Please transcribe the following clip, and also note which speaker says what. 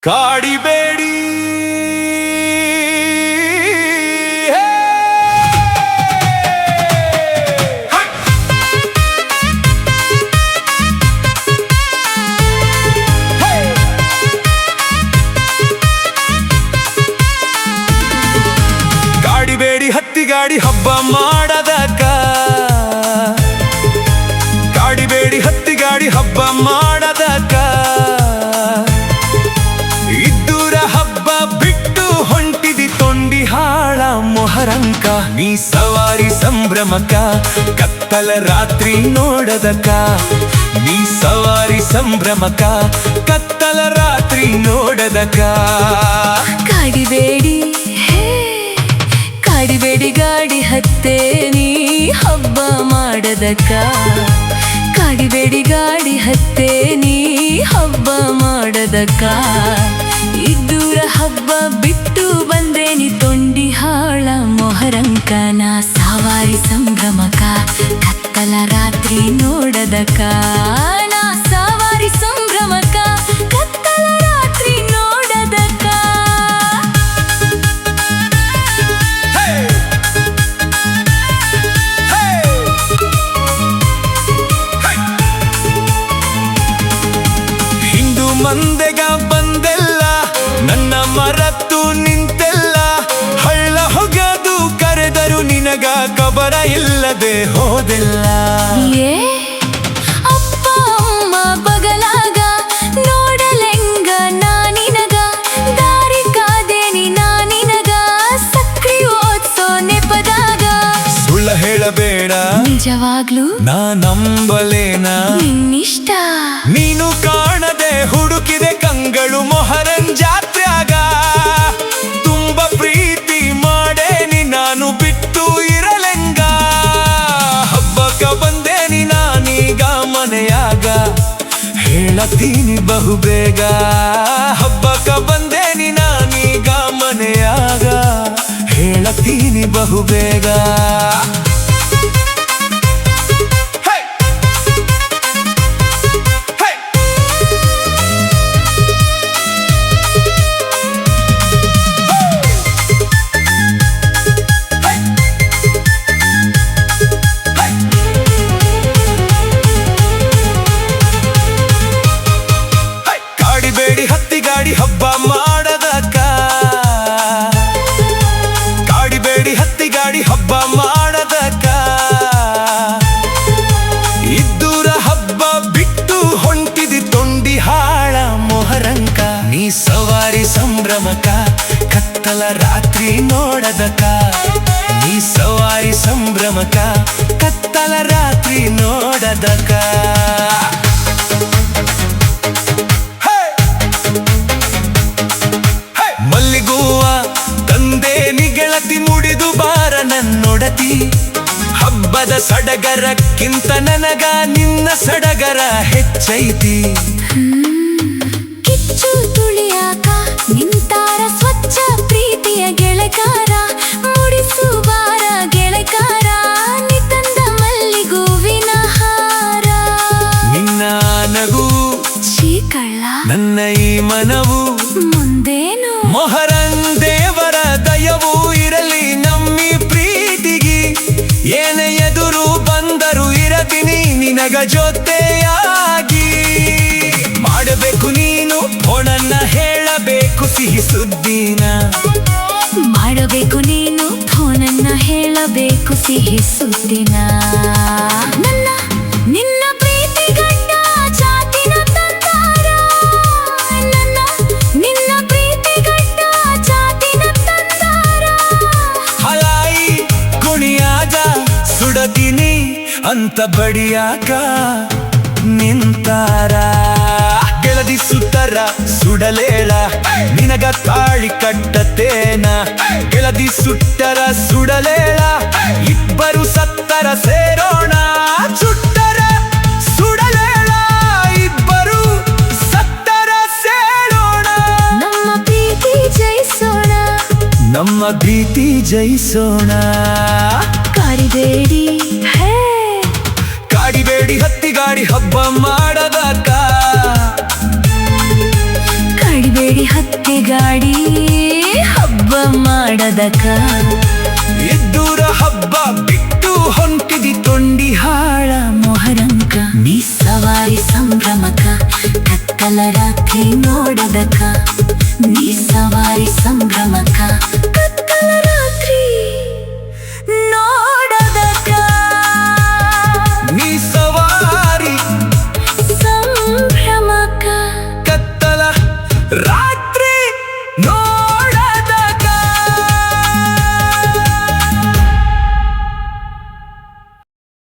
Speaker 1: ಕಾಡಿಬೇಡಿ ಕಾಡಿಬೇಡಿ ಹತ್ತಿಗಾಡಿ ಹಬ್ಬ ಮಾಡದಕ್ಕ ಕಾಡಿಬೇಡಿ ಹತ್ತಿಗಾಡಿ ಹಬ್ಬ ಮಾಡದಕ್ಕ ಇದ್ದೂರ ಹಬ್ಬ ಬಿಟ್ಟು ಹೊಂಟಿದಿ ತೊಂಡಿ ಹಾಳ ಮೊಹರಂಕ ನೀ ಸವಾರಿ ಸಂಭ್ರಮಕ ಕತ್ತಲ ರಾತ್ರಿ ನೋಡದಕ ನೀ ಸವಾರಿ ಸಂಭ್ರಮಕ ಕತ್ತಲ ರಾತ್ರಿ ನೋಡದಕ
Speaker 2: ಕಾಡಿಬೇಡಿ ಕಾಡಿಬೇಡಿ ಗಾಡಿ ಹತ್ತೆ ನೀ ಹಬ್ಬ ಮಾಡದಕ್ಕ ಕಾಡಿಬೇಡಿ ಗಾಡಿ ಹತ್ತೆ ನೀ ಹಬ್ಬ ಮಾಡದಕ್ಕ ಇದ್ದೂರ ಹಬ್ಬ ಬಿಟ್ಟು ಬಂದ್ರೆ ನೀ ತೊಂಡಿ ಹಾಳ ಮೊಹರಂಕನ ಸವಾರಿ ಸಂಭ್ರಮಕ ಕತ್ತಲ ರಾತ್ರಿ ನೋಡದಕ್ಕ ನಾ ಸವಾರಿ ಸಂಭ್ರಮಕ ಕತ್ತಲ ರಾತ್ರಿ ನೋಡದಕ್ಕ
Speaker 1: ಮಂದೆಗ ಬಂದೆಲ್ಲ ನನ್ನ ಮರತ್ತು ನಿಂತೆಲ್ಲ ಹಳ್ಳ ಹೊಗದು ಕರೆದರು ನಿನಗ ಕಬರ ಇಲ್ಲದೆ ಹೋದೆಲ್ಲ
Speaker 2: ಏ ಅಪ್ಪ ಅಮ್ಮ ಬಗಲಾಗ ನೋಡಲೆಂಗ ನಾನಿನಗ ದಾರಿ ಕಾದೇನಿ ನಾನಿನಗ ಸಕ್ರಿ ಓದ್ಸೋ ನೆಪದಾಗ
Speaker 1: ಸುಳ್ಳ ಹೇಳಬೇಡ
Speaker 2: ನಿಜವಾಗ್ಲೂ
Speaker 1: ನಾ ನಂಬಲೇನ
Speaker 2: ನಿನ್ನಿಷ್ಟ
Speaker 1: ನೀನು ಕಾಣದೆ ಹುಡುಕಿದೆ ಕಂಗಳು ಮೊಹರಂ ಜಾತ್ರ್ಯಾಗ ತುಂಬ ಪ್ರೀತಿ ಮಾಡೇನಿ ನಾನು ಬಿಟ್ಟು ಇರಲೆಂಗ ಹಬ್ಬಕ್ಕ ಬಂದೇನಿ ನಾನೀಗ ಮನೆಯಾಗ ಹೇಳತೀನಿ ಬಹುಬೇಗ ಹಬ್ಬಕ್ಕ ಬಂದೇನಿ ನಾನೀಗ ಮನೆಯಾಗ ಹೇಳತೀನಿ ಬಹುಬೇಗ ಹತ್ತಿಗಾಡಿ ಹಬ್ಬ ಮಾಡದಕ್ಕ ಕಾಡಿಬೇಡಿ ಹತ್ತಿಗಾಡಿ ಹಬ್ಬ ಮಾಡದಕ್ಕ ಇದ್ದೂರ ಹಬ್ಬ ಬಿಟ್ಟು ಹೊಂಟಿದಿ ತೊಂಡಿ ಹಾಳ ಮೊಹರಂಕ ನೀ ಸವಾರಿ ಸಂಭ್ರಮಕ ಕತ್ತಲ ರಾತ್ರಿ ನೋಡದಕ್ಕ ನೀ ಸವಾರಿ ಸಂಭ್ರಮಕ ಕತ್ತಲ ರಾತ್ರಿ ನೋಡದಕ್ಕ ಮಲ್ಲಿಗೂವ ತಂದೇನಿ ಗೆಳತಿ ಮುಡಿದು ಬಾರ ನನ್ನೊಡತಿ ಹಬ್ಬದ ಸಡಗರಕ್ಕಿಂತ ನನಗ ನಿನ್ನ ಸಡಗರ ಹೆಚ್ಚೈತಿ
Speaker 2: ಕಿಚ್ಚು ತುಳಿಯಾಕ ನಿಂತಾರ ಸ್ವಚ್ಛ ಪ್ರೀತಿಯ ಗೆಳಕಾರ ಮುಡಿಸು ಬಾರ ಗೆಳಕಾರ ನಿತಂದ ಮಲ್ಲಿಗೂವಿನ ಹಾರ
Speaker 1: ನಿನ್ನ ನಗು
Speaker 2: ಶ್ರೀಕಳ್ಳ
Speaker 1: ನನ್ನ ಈ ಮನವು
Speaker 2: ಮುಂದೇನು
Speaker 1: ಮೊಹರಂ ದೇವರ ದಯವು ಇರಲಿ ನಮ್ಮಿ ಪ್ರೀತಿಗಿ ಏನ ಎದುರು ಬಂದರು ಇರತೀನಿ ನಿನಗ ಜೊತೆಯಾಗಿ ಮಾಡಬೇಕು ನೀನು ಹೊಣನ್ನ ಹೇಳಬೇಕು ಸಿಹಿ ಸುದ್ದಿನ
Speaker 2: ಮಾಡಬೇಕು ನೀನು ಫೋನನ್ನ ಹೇಳಬೇಕು ಸಿಹಿ ಸುದ್ದಿನ ನನ್ನ ನಿನ್ನ ಪ್ರೀತಿ ಗಂಡ ಜಾತಿನ ತಂದಾರ ನನ್ನ ನಿನ್ನ ಪ್ರೀತಿ ಗಂಡ ಜಾತಿನ ತಂದಾರ
Speaker 1: ಹಲಾಯಿ ಕುಣಿಯಾಗ ಸುಡತೀನಿ ಅಂತ ಬಡಿಯಾಕ ನಿಂತಾರ ಗೆಳದಿ ಸುತ್ತರ ಸುಡಲೇಳ ನಿನಗ ತಾಳಿ ಕಟ್ಟತೇನ ಗೆಳದಿ ಸುಟ್ಟರ ಸುಡಲೇಳ ಇಬ್ಬರು ಸತ್ತರ ಸೇರೋಣ ಸುಟ್ಟರ ಸುಡಲೇಳ ಇಬ್ಬರು ಸತ್ತರ ಸೇರೋಣ
Speaker 2: ನಮ್ಮ ಪ್ರೀತಿ ಜಯಿಸೋಣ
Speaker 1: ನಮ್ಮ ಪ್ರೀತಿ ಜಯಿಸೋಣ
Speaker 2: ಕಾಡಿಬೇಡಿ
Speaker 1: ಕಾಡಿಬೇಡಿ ಹತ್ತಿಗಾಡಿ ಹಬ್ಬ ಮಾಡದಕ್ಕ
Speaker 2: ಕಾಡಿಬೇಡಿ ಹತ್ತಿ ಗಾಡಿ ಹಬ್ಬ ಮಾಡದಕ